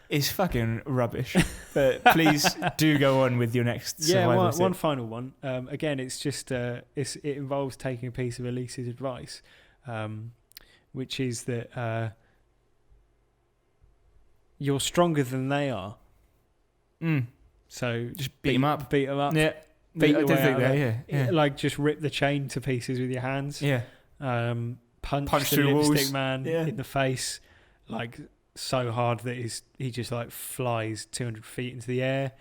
It's fucking rubbish. But please do go on with your next survival tip. One final one. Again, it's just it involves taking a piece of Elise's advice, which is that you're stronger than they are. So just beat them up. Beat them up. Yeah. Beat your way out of it. Yeah. Like just rip the chain to pieces with your hands. Yeah. Punch the through lipstick walls. man in the face, like so hard that he just like flies 200 feet into the air.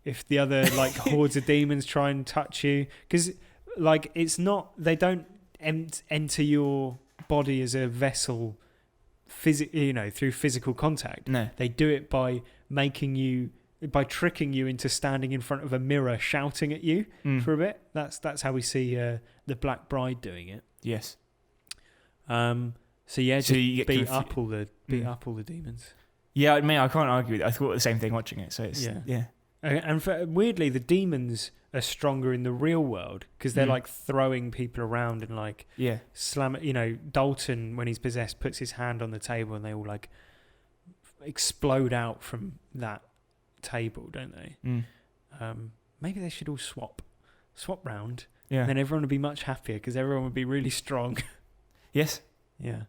If the other like hordes of demons try and touch you, because like it's not, they don't enter your body as a vessel, through physical contact. No, they do it by by tricking you into standing in front of a mirror shouting at you for a bit. That's how we see the Black Bride doing it. Yes. So you beat up all the demons. Yeah, I mean, I can't argue with it. I thought the same thing watching it. So it's And weirdly, the demons are stronger in the real world because they're like throwing people around and like slam. Dalton, when he's possessed, puts his hand on the table and they all like explode out from that table, don't they? Maybe they should all swap round. Yeah. And then everyone would be much happier because everyone would be really strong. Yes. Yeah.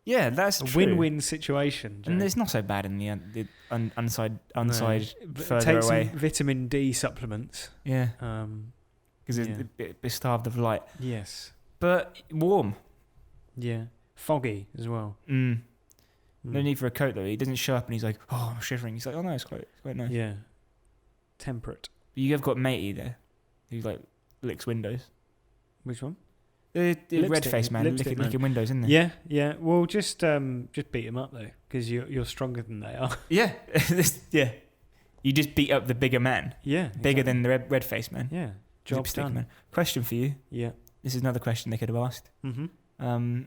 Yeah, that's a true. Win-win situation. Joe. And it's not so bad in the inside further take away. Some vitamin D supplements. Yeah. Because it's a bit starved of light. Yes. But warm. Yeah. Foggy as well. No need for a coat though. He doesn't show up and he's like, oh, I'm shivering. He's like, oh no, it's quite nice. Yeah. Temperate. But you have got matey there who like licks windows. Which one? The red face man licking windows, isn't there? Yeah. Well, just beat him up though, because you're stronger than they are. Yeah, yeah. You just beat up the bigger man. Yeah, bigger than the red face man. Yeah, job's done. Man. Question for you. Yeah, this is another question they could have asked. Mm-hmm.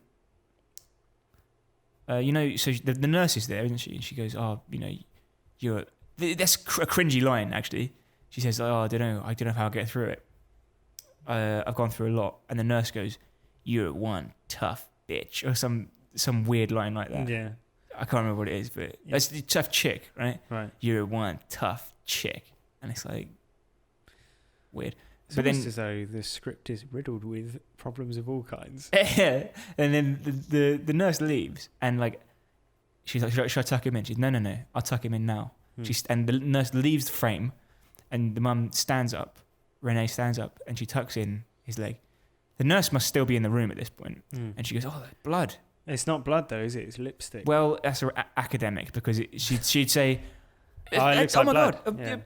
So the nurse is there, isn't she? And she goes, "Oh, you're." That's a cringy line, actually. She says, "Oh, I don't know how I'll get through it. I've gone through a lot." And the nurse goes, "You're one tough bitch," or some weird line like that. Yeah, I can't remember what it is, but that's a tough chick, right? Right. You're one tough chick, and it's like weird. It's almost as though the script is riddled with problems of all kinds. Yeah, and then the nurse leaves, and like she's like, "Should I tuck him in?" She's, "No, I'll tuck him in now." And the nurse leaves the frame, and the mum stands up. Renee stands up and she tucks in his leg. The nurse must still be in the room at this point. And she goes, "Oh, that's blood." It's not blood though, is it? It's lipstick. Well, that's academic because she'd say, "Oh, it looks like my blood." God, Yeah.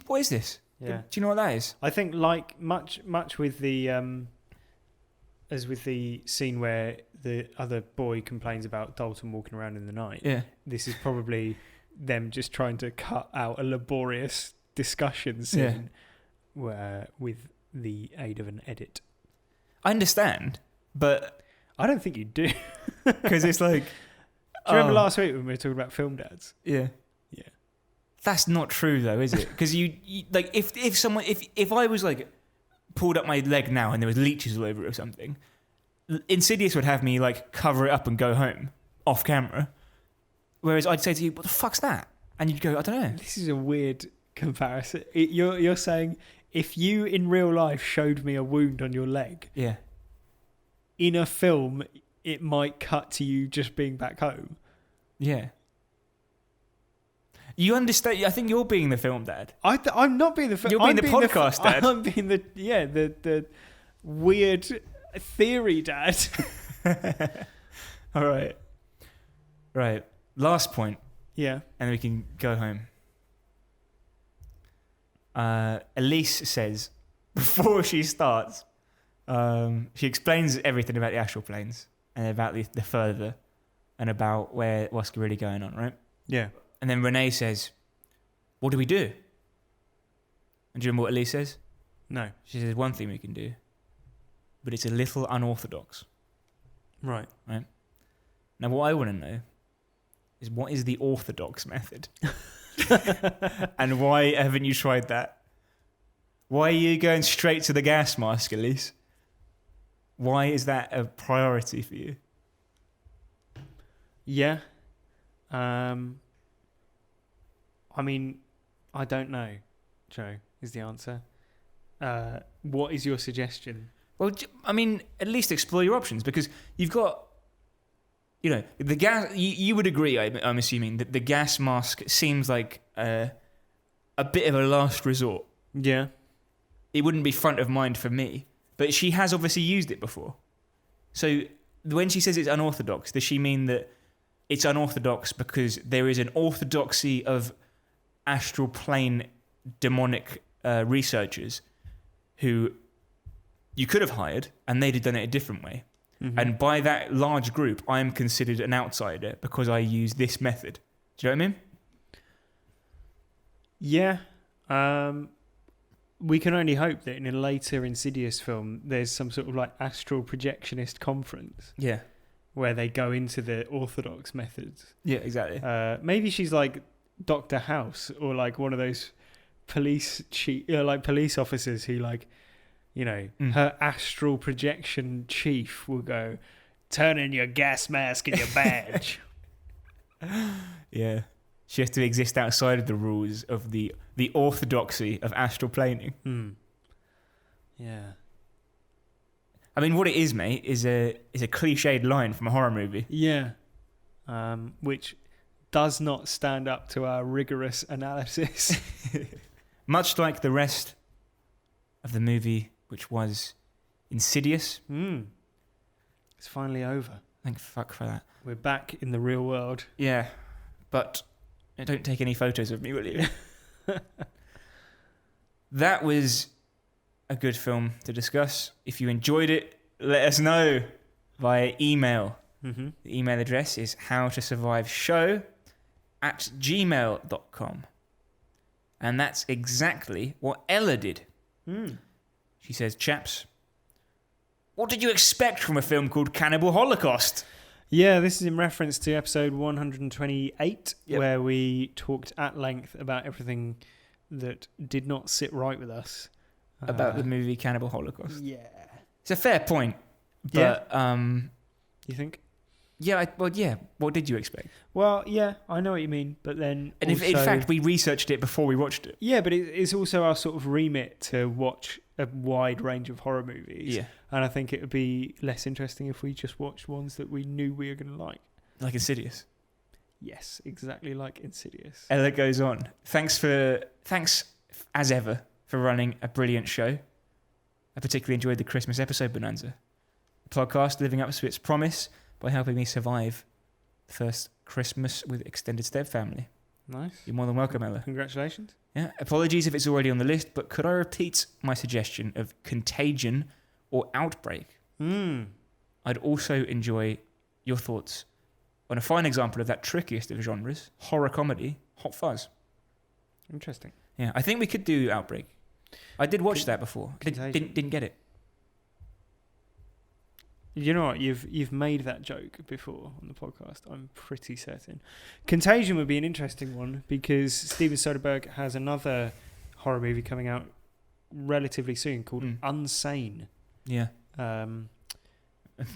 What is this? Yeah. Do you know what that is? I think like much with the as with the scene where the other boy complains about Dalton walking around in the night. Yeah. This is probably them just trying to cut out a laborious discussion scene. Yeah. With the aid of an edit. I understand, but I don't think you do. because it's like, Do you remember last week when we were talking about film dads? yeah, Yeah. that's not true though, is it? Because you like if I was like pulled up my leg now and there was leeches all over it or something, Insidious would have me like cover it up and go home off camera. Whereas I'd say to you, "What the fuck's that?" And you'd go, "I don't know." This is a weird comparison. You're saying if you in real life showed me a wound on your leg, Yeah. in a film, it might cut to you just being back home. Yeah. You understand? I think you're being the film dad. I'm not being the. You're being the podcast dad. I'm being the weird theory dad. All right. Right. Last point, Yeah. and then we can go home. Elise says, before she starts, she explains everything about the astral planes and about the further and about what's really going on, right? Yeah. And then Renee says, "What do we do?" And do you remember what Elise says? No. She says, "One thing we can do, but it's a little unorthodox." Right. Now, what I want to know is what is the orthodox method? And why haven't you tried that? Why are you going straight to the gas mask, Elise? Why is that a priority for you? Yeah. I mean, I don't know, Joe, is the answer. What is your suggestion? Well, I mean, at least explore your options, because you've got, the gas. You would agree, I'm assuming, that the gas mask seems like a bit of a last resort. Yeah. It wouldn't be front of mind for me, but she has obviously used it before. So when she says it's unorthodox, does she mean that it's unorthodox because there is an orthodoxy of astral plane demonic researchers who you could have hired and they'd have done it a different way? Mm-hmm. And by that large group, I am considered an outsider because I use this method. Do you know what I mean? Yeah. We can only hope that in a later Insidious film, there's some sort of like astral projectionist conference. Yeah. Where they go into the orthodox methods. Yeah, exactly. Maybe she's like Dr. House or like one of those police police officers who her astral projection chief will go, "Turn in your gas mask and your badge." Yeah. She has to exist outside of the rules of the orthodoxy of astral planing. Yeah. I mean, what it is, mate, is a cliched line from a horror movie. Yeah. Which does not stand up to our rigorous analysis. Much like the rest of the movie, which was Insidious. It's finally over. Thank fuck for that. We're back in the real world. Yeah, but don't take any photos of me, will you? That was a good film to discuss. If you enjoyed it, let us know via email. Mm-hmm. The email address is howtosurviveshow@gmail.com. And that's exactly what Ella did. She says, "Chaps, what did you expect from a film called Cannibal Holocaust?" Yeah, this is in reference to episode 128, Yep. where we talked at length about everything that did not sit right with us. About the movie Cannibal Holocaust. Yeah. It's a fair point. But, You think? yeah, what did you expect? Well, yeah, I know what you mean, but then And also, in fact, we researched it before we watched it. yeah, but it's also our sort of remit to watch a wide range of horror movies. Yeah. And I think it would be less interesting if we just watched ones that we knew we were going to like. Like Insidious. Yes, exactly like Insidious. Ella goes on. Thanks as ever for running a brilliant show. I particularly enjoyed the Christmas episode bonanza. The podcast living up to its promise by helping me survive the first Christmas with extended step family. Nice. You're more than welcome, Ella. Congratulations. Yeah. Apologies if it's already on the list, but could I repeat my suggestion of Contagion or Outbreak? I'd also enjoy your thoughts on a fine example of that trickiest of genres, horror comedy, Hot Fuzz. Interesting. Yeah, I think we could do Outbreak. I did watch that before. Didn't get it. You know what? You've made that joke before on the podcast. I'm pretty certain. Contagion would be an interesting one because Steven Soderbergh has another horror movie coming out relatively soon called Unsane. Yeah.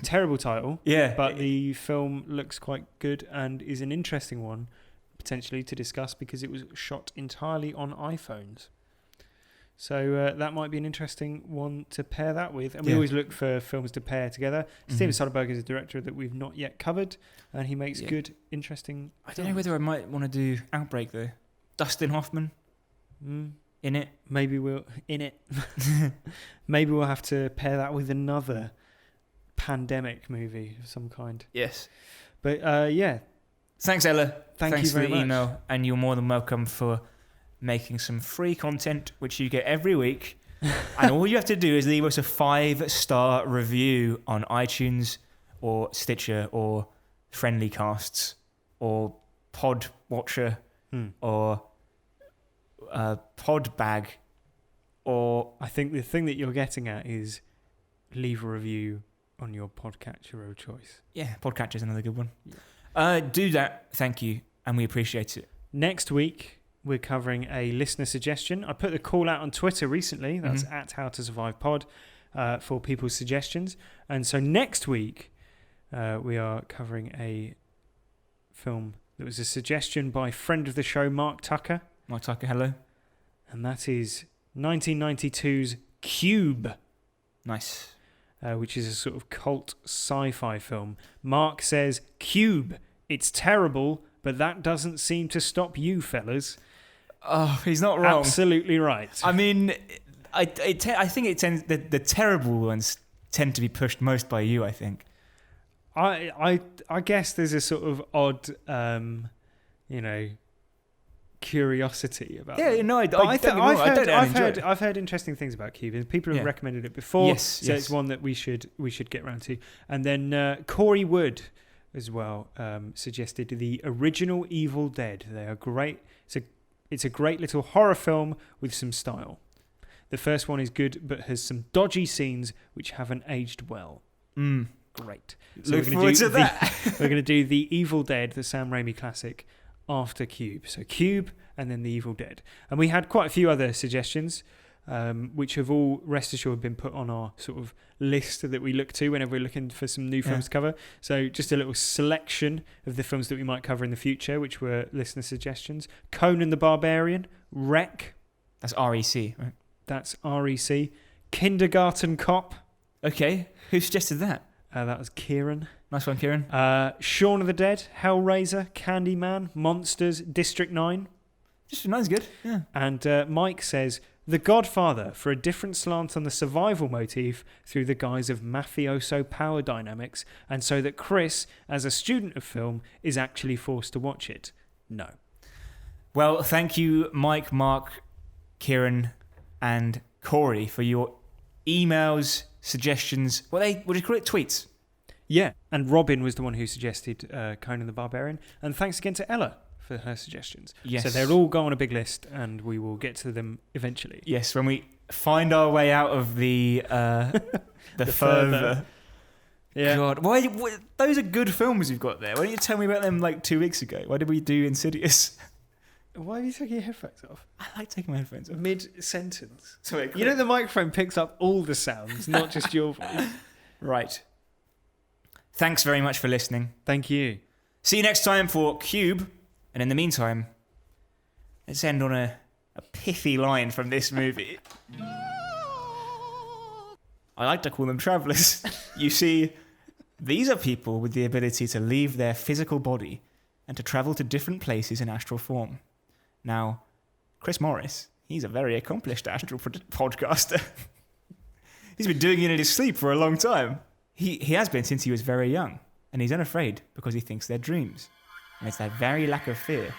Terrible title. Yeah. But the film looks quite good and is an interesting one potentially to discuss because it was shot entirely on iPhones. So that might be an interesting one to pair that with. And we always look for films to pair together. Steven Soderbergh is a director that we've not yet covered, and he makes good, interesting I don't know whether I might want to do Outbreak, though. Dustin Hoffman in it. Maybe we'll... In it. Maybe we'll have to pair that with another pandemic movie of some kind. Yes. But, Thanks, Ella. Thanks you for the the email, and you're more than welcome for making some free content, which you get every week. And all you have to do is leave us a 5-star review on iTunes or Stitcher or Friendly Casts or Pod Watcher or Pod Bag or... I think the thing that you're getting at is leave a review on your podcatcher of choice. Yeah, Podcatcher is another good one. Do that, thank you, and we appreciate it. Next week, we're covering a listener suggestion. I put the call out on Twitter recently. That's at HowToSurvivePod for people's suggestions. And so next week, we are covering a film that was a suggestion by friend of the show, Mark Tucker. Mark Tucker, hello. And that is 1992's Cube. Nice. Which is a sort of cult sci-fi film. Mark says, Cube, it's terrible, but that doesn't seem to stop you, fellas. Oh, he's not wrong. Absolutely right. I mean, I think it tends the terrible ones tend to be pushed most by you, I think. I guess there's a sort of odd, curiosity about. Yeah, them. no, I've heard interesting things about Cube, and people have recommended it before. Yes, It's one that we should get around to. And then Corey Wood as well suggested the original Evil Dead. They are great. It's a great little horror film with some style. The first one is good, but has some dodgy scenes which haven't aged well. Great. So Look forward to that. We're going to do the Evil Dead, the Sam Raimi classic, after Cube. So Cube and then the Evil Dead. And we had quite a few other suggestions, which have all, rest assured, been put on our sort of list that we look to whenever we're looking for some new films to cover. So just a little selection of the films that we might cover in the future, which were listener suggestions. Conan the Barbarian, Wreck. That's REC, right? That's REC. Kindergarten Cop. Okay, who suggested that? That was Kieran. Nice one, Kieran. Shaun of the Dead, Hellraiser, Candyman, Monsters, District 9. District 9's good, yeah. And Mike says, The Godfather, for a different slant on the survival motif through the guise of mafioso power dynamics, and so that Chris, as a student of film, is actually forced to watch it. No. Well, thank you, Mike, Mark, Kieran, and Corey for your emails, suggestions. What do you call it? Tweets. Yeah, and Robin was the one who suggested Conan the Barbarian. And thanks again to Ella for her suggestions. Yes. So they'll all go on a big list, and we will get to them eventually. Yes, when we find our way out of the further. Yeah. God, why? Those are good films you've got there. Why don't you tell me about them like 2 weeks ago? Why did we do Insidious? Why are you taking your headphones off? I like taking my headphones off. Mid-sentence. Sorry, you know the microphone picks up all the sounds, not just your voice. Right. Thanks very much for listening. Thank you. See you next time for Cube. And in the meantime, let's end on a pithy line from this movie. I like to call them travellers. You see, these are people with the ability to leave their physical body and to travel to different places in astral form. Now, Chris Morris, he's a very accomplished astral podcaster. He's been doing it in his sleep for a long time. He has been since he was very young, and he's unafraid because he thinks they're dreams. And it's that very lack of fear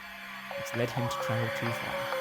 that's led him to travel too far.